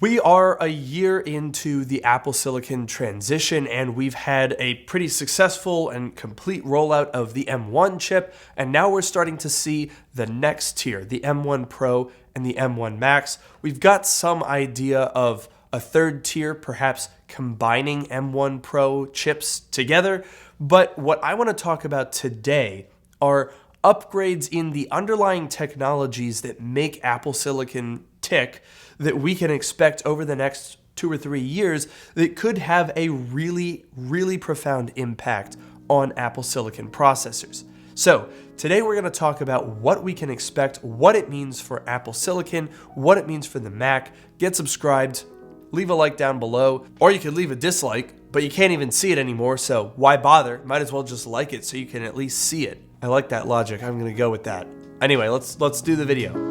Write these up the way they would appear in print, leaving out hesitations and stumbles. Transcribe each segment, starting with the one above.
We are a year into the Apple Silicon transition, and we've had a pretty successful and complete rollout of the M1 chip, and now we're starting to see the next tier, the M1 Pro and the M1 Max. We've got some idea of a third tier, perhaps combining M1 Pro chips together, but what I want to talk about today are upgrades in the underlying technologies that make Apple Silicon tick that we can expect over the next 2 or 3 years that could have a really, really profound impact on Apple Silicon processors. So today we're going to talk about what we can expect, what it means for Apple Silicon, what it means for the Mac. Get subscribed, leave a like down below, or you could leave a dislike, but you can't even see it anymore, so why bother? Might as well just like it so you can at least see it. I like that logic. I'm going to go with that. Anyway, let's do the video.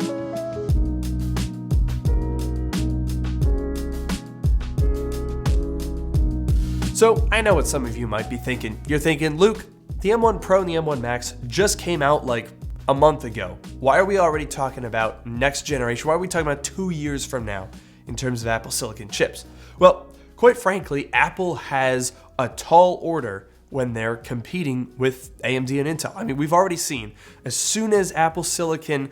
So I know what some of you might be thinking. You're thinking, Luke, the M1 Pro and the M1 Max just came out like a month ago. Why are we already talking about next generation? Why are we talking about 2 years from now in terms of Apple Silicon chips? Well, quite frankly, Apple has a tall order when they're competing with AMD and Intel. I mean, we've already seen as soon as Apple Silicon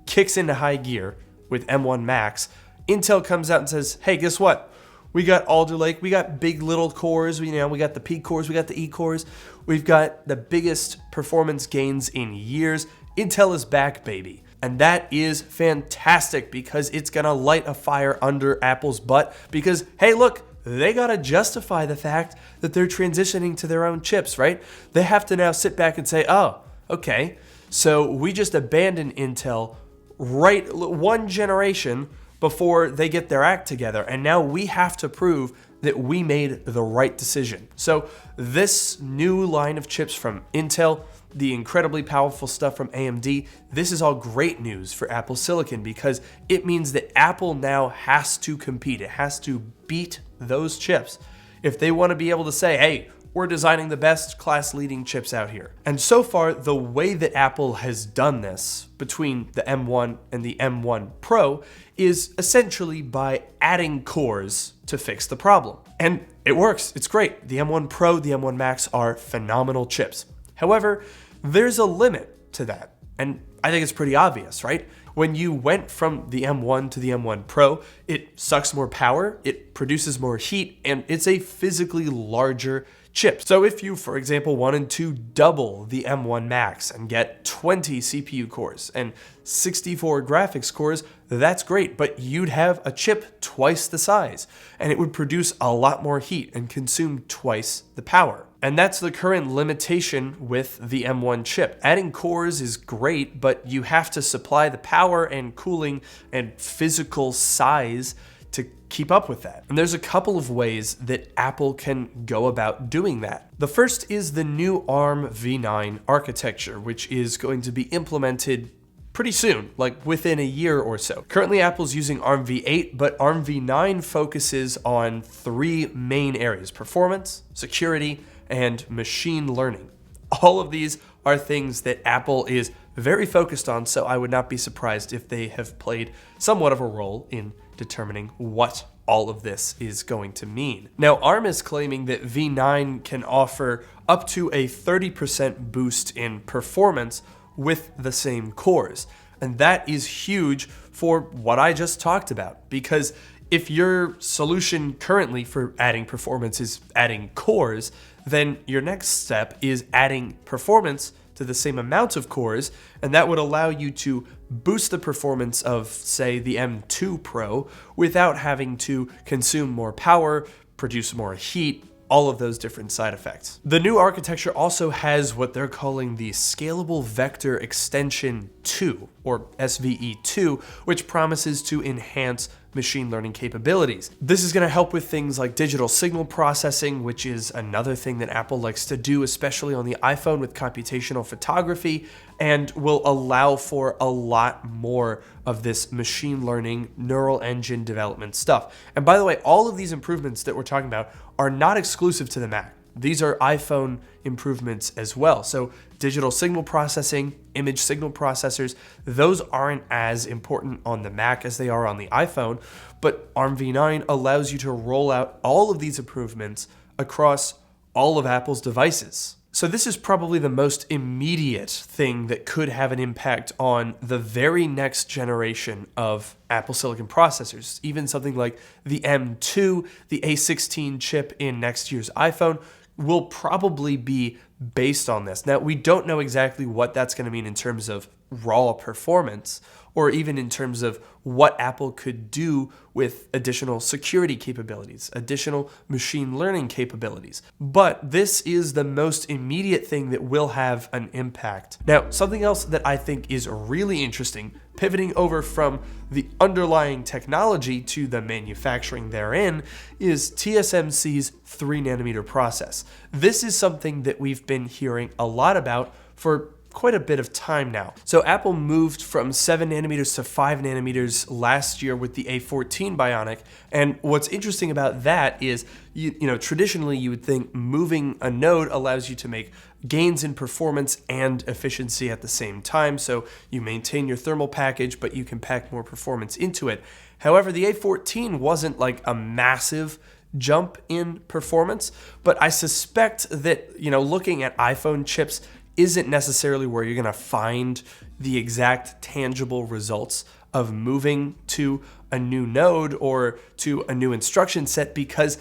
kicks into high gear with M1 Max, Intel comes out and says, hey, guess what? We got Alder Lake, we got big little cores, we got the P cores, we got the E cores, we've got the biggest performance gains in years. Intel is back, baby. And that is fantastic because it's gonna light a fire under Apple's butt because, hey, look, they gotta justify the fact that they're transitioning to their own chips, right? They have to now sit back and say, oh, okay, so we just abandoned Intel right one generation before they get their act together. And now we have to prove that we made the right decision. So this new line of chips from Intel, the incredibly powerful stuff from AMD, this is all great news for Apple Silicon because it means that Apple now has to compete. It has to beat those chips if they want to be able to say, hey, we're designing the best class-leading chips out here. And so far, the way that Apple has done this between the M1 and the M1 Pro is essentially by adding cores to fix the problem. And it works. It's great. The M1 Pro, the M1 Max are phenomenal chips. However, there's a limit to that. And I think it's pretty obvious, right? When you went from the M1 to the M1 Pro, it sucks more power, it produces more heat, and it's a physically larger chip. So if you, for example, wanted to double the M1 Max and get 20 CPU cores and 64 graphics cores, that's great, but you'd have a chip twice the size, and it would produce a lot more heat and consume twice the power. And that's the current limitation with the M1 chip. Adding cores is great, but you have to supply the power and cooling and physical size to keep up with that. And there's a couple of ways that Apple can go about doing that. The first is the new ARM v9 architecture, which is going to be implemented pretty soon, like within a year or so. Currently, Apple's using ARM v8, but ARM v9 focuses on 3 main areas: performance, security, and machine learning. All of these are things that Apple is very focused on, so I would not be surprised if they have played somewhat of a role in determining what all of this is going to mean. Now, ARM is claiming that v9 can offer up to a 30% boost in performance with the same cores. And that is huge for what I just talked about, because if your solution currently for adding performance is adding cores, then your next step is adding performance to the same amount of cores, and that would allow you to boost the performance of, say, the M2 Pro without having to consume more power, produce more heat, all of those different side effects. The new architecture also has what they're calling the Scalable Vector Extension 2, or SVE2, which promises to enhance machine learning capabilities. This is going to help with things like digital signal processing, which is another thing that Apple likes to do, especially on the iPhone with computational photography, and will allow for a lot more of this machine learning neural engine development stuff. And by the way, all of these improvements that we're talking about are not exclusive to the Mac. these are iPhone improvements as well. So digital signal processing, image signal processors, those aren't as important on the Mac as they are on the iPhone, but ARMv9 allows you to roll out all of these improvements across all of Apple's devices. So this is probably the most immediate thing that could have an impact on the very next generation of Apple Silicon processors. Even something like the M2, the A16 chip in next year's iPhone will probably be based on this. Now, we don't know exactly what that's going to mean in terms of raw performance, or even in terms of what Apple could do with additional security capabilities, additional machine learning capabilities. But this is the most immediate thing that will have an impact. Now, something else that I think is really interesting, pivoting over from the underlying technology to the manufacturing therein, is TSMC's 3nm process. This is something that we've been hearing a lot about for quite a bit of time now. So Apple moved from 7nm to 5nm last year with the A14 Bionic. And what's interesting about that is, traditionally you would think moving a node allows you to make gains in performance and efficiency at the same time. So you maintain your thermal package, but you can pack more performance into it. However, the A14 wasn't like a massive jump in performance, but I suspect that, looking at iPhone chips isn't necessarily where you're going to find the exact tangible results of moving to a new node or to a new instruction set, because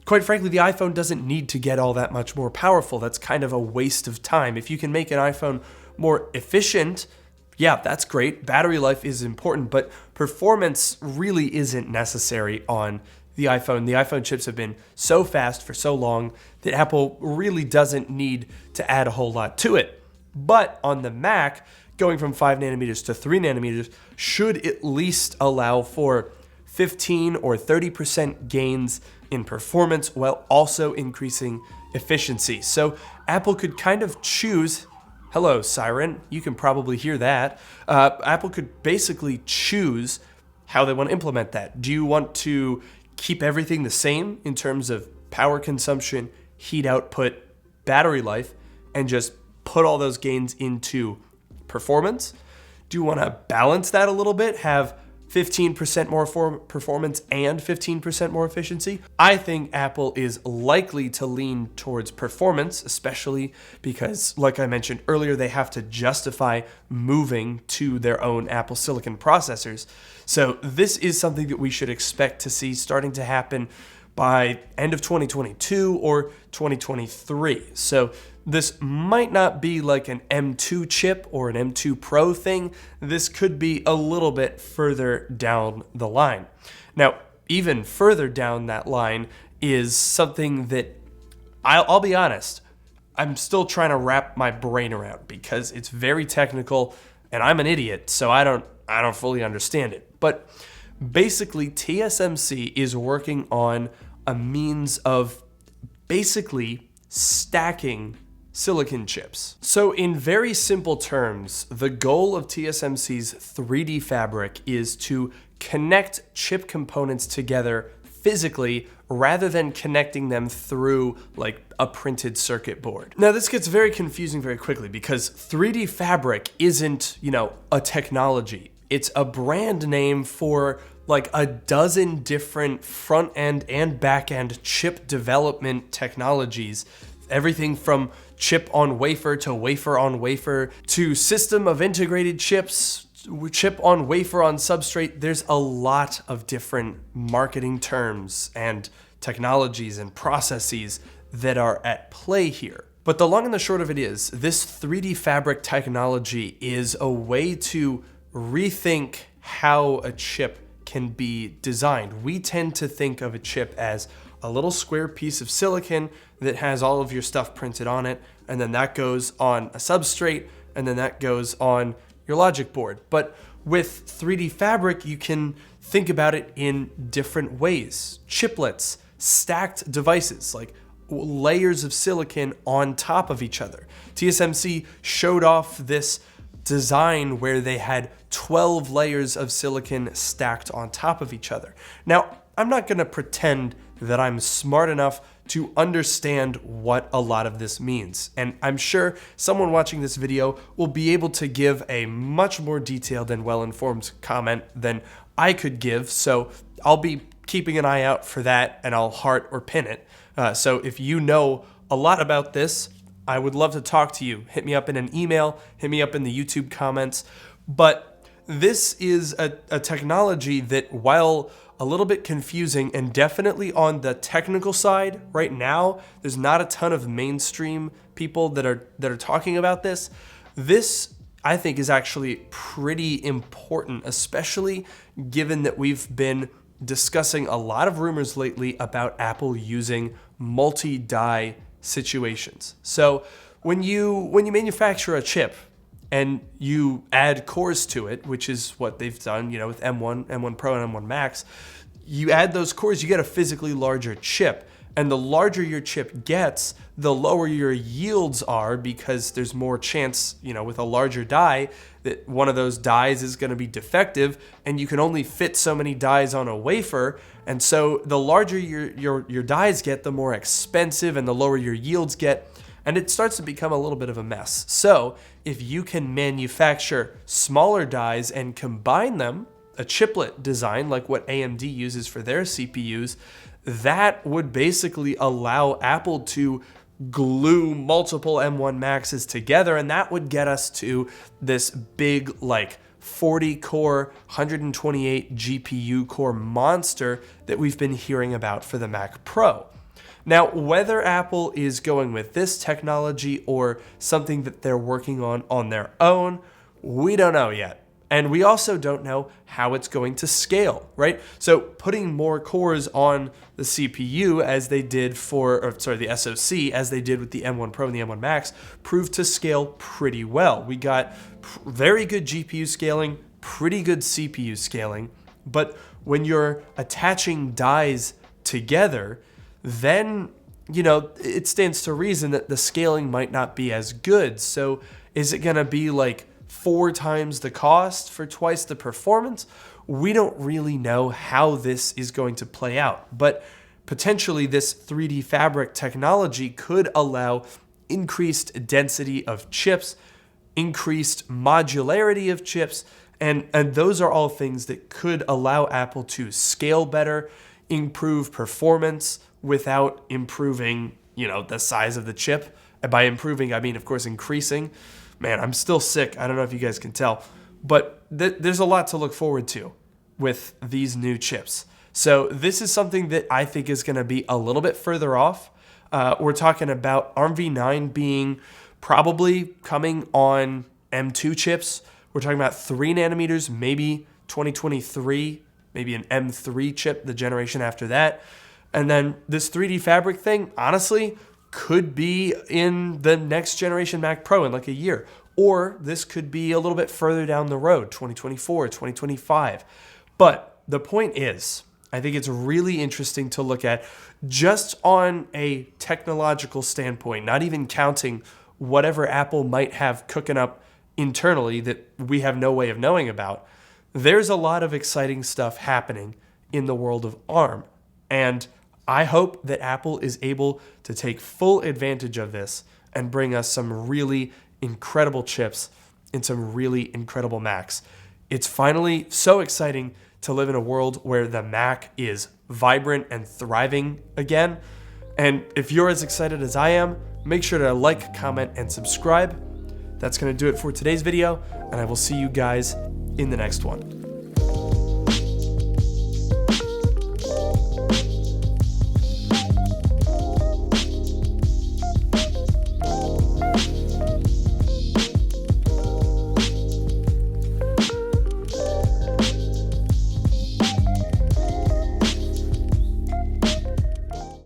quite frankly, the iPhone doesn't need to get all that much more powerful. That's kind of a waste of time. If you can make an iPhone more efficient, yeah, that's great. Battery life is important, but performance really isn't necessary on the iPhone. The iPhone chips have been so fast for so long that Apple really doesn't need to add a whole lot to it. But on the Mac, going from 5nm to 3nm should at least allow for 15 or 30% gains in performance while also increasing efficiency. So Apple could kind of choose, hello Siren, you can probably hear that. Apple could basically choose how they want to implement that. Do you want to keep everything the same in terms of power consumption, heat output, battery life, and just put all those gains into performance? Do you want to balance that a little bit, have 15% more performance and 15% more efficiency? I think Apple is likely to lean towards performance, especially because, like I mentioned earlier, they have to justify moving to their own Apple Silicon processors. So this is something that we should expect to see starting to happen by end of 2022 or 2023. So this might not be like an M2 chip or an M2 Pro thing. This could be a little bit further down the line. Now, even further down that line is something that I'll be honest, I'm still trying to wrap my brain around because it's very technical and I'm an idiot, so I don't fully understand it. But basically, TSMC is working on a means of basically stacking silicon chips. So in very simple terms, the goal of TSMC's 3D fabric is to connect chip components together physically rather than connecting them through like a printed circuit board. Now this gets very confusing very quickly because 3D fabric isn't, a technology. It's a brand name for like a dozen different front end and back end chip development technologies. Everything from chip on wafer to wafer on wafer to system of integrated chips, chip on wafer on substrate. There's a lot of different marketing terms and technologies and processes that are at play here. But the long and the short of it is, this 3D fabric technology is a way to rethink how a chip can be designed. We tend to think of a chip as a little square piece of silicon that has all of your stuff printed on it, and then that goes on a substrate, and then that goes on your logic board. But with 3D fabric, you can think about it in different ways. Chiplets, stacked devices, like layers of silicon on top of each other. TSMC showed off this design where they had 12 layers of silicon stacked on top of each other. Now, I'm not going to pretend that I'm smart enough to understand what a lot of this means. And I'm sure someone watching this video will be able to give a much more detailed and well-informed comment than I could give. So I'll be keeping an eye out for that, and I'll heart or pin it. So if you know a lot about this, I would love to talk to you. Hit me up in an email, hit me up in the YouTube comments. But this is a technology that, while a little bit confusing and definitely on the technical side right now, there's not a ton of mainstream people that are talking about this. This, I think, is actually pretty important, especially given that we've been discussing a lot of rumors lately about Apple using multi-die situations. So when you manufacture a chip and you add cores to it, which is what they've done, with M1, M1 Pro, and M1 Max, you add those cores, you get a physically larger chip. And the larger your chip gets, the lower your yields are, because there's more chance, with a larger die, that one of those dies is going to be defective, and you can only fit so many dies on a wafer. And so the larger your dies get, the more expensive and the lower your yields get, and it starts to become a little bit of a mess. So if you can manufacture smaller dies and combine them, a chiplet design like what AMD uses for their CPUs, that would basically allow Apple to glue multiple M1 Maxes together, and that would get us to this big 40 core, 128 GPU core monster that we've been hearing about for the Mac Pro. Now, whether Apple is going with this technology or something that they're working on their own, we don't know yet. And we also don't know how it's going to scale, right? So putting more cores on the CPU as they did the SoC, as they did with the M1 Pro and the M1 Max, proved to scale pretty well. We got very good GPU scaling, pretty good CPU scaling, but when you're attaching dies together, then, it stands to reason that the scaling might not be as good. So is it going to be 4 times the cost for twice the performance? We don't really know how this is going to play out, but potentially this 3D fabric technology could allow increased density of chips, increased modularity of chips, and those are all things that could allow Apple to scale better, improve performance without improving, the size of the chip. And by improving, I mean, of course, increasing. Man, I'm still sick. I don't know if you guys can tell, but there's a lot to look forward to with these new chips. So this is something that I think is going to be a little bit further off. We're talking about ARMv9 being probably coming on M2 chips. We're talking about 3 nanometers, maybe 2023, maybe an M3 chip, the generation after that. And then this 3D fabric thing, honestly, could be in the next generation Mac Pro in a year. Or this could be a little bit further down the road, 2024, 2025. But the point is, I think it's really interesting to look at just on a technological standpoint, not even counting whatever Apple might have cooking up internally that we have no way of knowing about. There's a lot of exciting stuff happening in the world of ARM. And I hope that Apple is able to take full advantage of this and bring us some really incredible chips and some really incredible Macs. It's finally so exciting to live in a world where the Mac is vibrant and thriving again. And if you're as excited as I am, make sure to like, comment, and subscribe. That's going to do it for today's video, and I will see you guys in the next one.